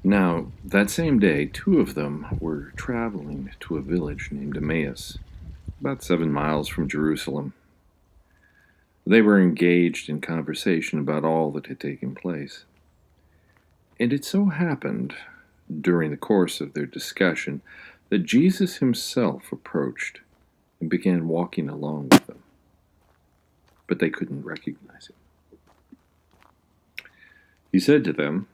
Now, that same day, two of them were traveling to a village named Emmaus, about 7 miles from Jerusalem. They were engaged in conversation about all that had taken place. And it so happened, during the course of their discussion, that Jesus himself approached and began walking along with them. But they couldn't recognize him. He said to them,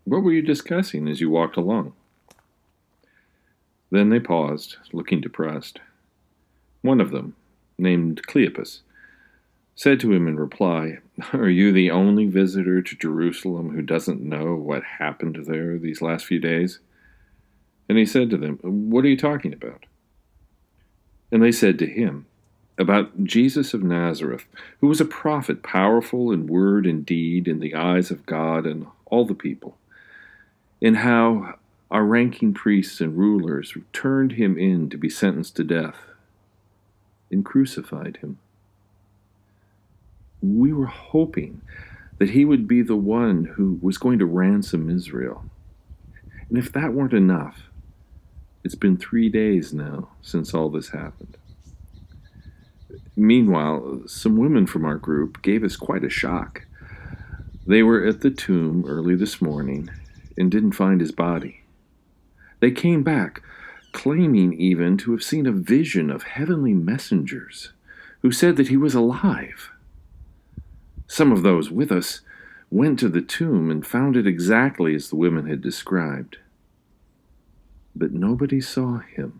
"What were you discussing as you walked along?" Then they paused, looking depressed. One of them, named Cleopas, said to him in reply, "Are you the only visitor to Jerusalem who doesn't know what happened there these last few days?" And he said to them, "What are you talking about?" And they said to him, "About Jesus of Nazareth, who was a prophet, powerful in word and deed in the eyes of God and all the people, and how our ranking priests and rulers turned him in to be sentenced to death and crucified him. We were hoping that he would be the one who was going to ransom Israel. And if that weren't enough, it's been 3 days now since all this happened. Meanwhile, some women from our group gave us quite a shock. They were at the tomb early this morning and didn't find his body. They came back, claiming even to have seen a vision of heavenly messengers who said that he was alive. Some of those with us went to the tomb and found it exactly as the women had described. But nobody saw him."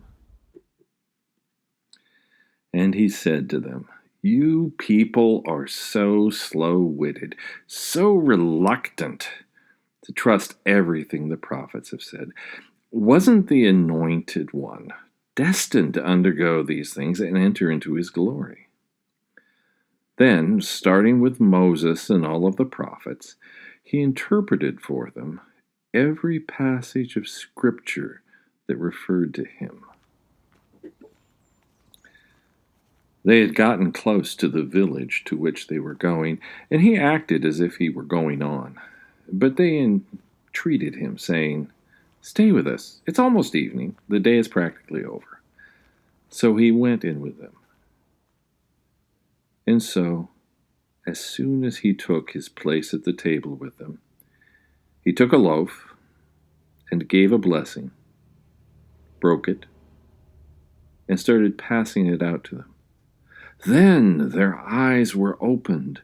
And he said to them, "You people are so slow-witted, so reluctant to trust everything the prophets have said. Wasn't the Anointed One destined to undergo these things and enter into his glory?" Then, starting with Moses and all of the prophets, he interpreted for them every passage of Scripture that referred to him. They had gotten close to the village to which they were going, and he acted as if he were going on. But they entreated him, saying, "Stay with us. It's almost evening. The day is practically over." So he went in with them. And so, as soon as he took his place at the table with them, he took a loaf and gave a blessing, broke it, and started passing it out to them. Then their eyes were opened,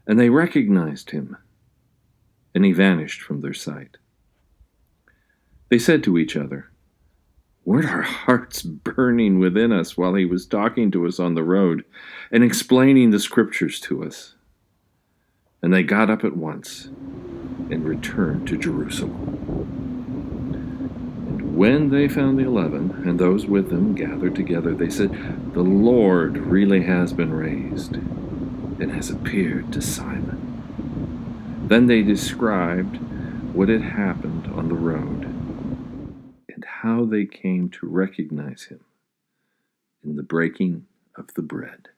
and they recognized him, and he vanished from their sight. They said to each other, "Weren't our hearts burning within us while he was talking to us on the road and explaining the Scriptures to us?" And they got up at once and returned to Jerusalem. And when they found the 11 and those with them gathered together, they said, "The Lord really has been raised and has appeared to Simon." Then they described what had happened on the road and how they came to recognize him in the breaking of the bread.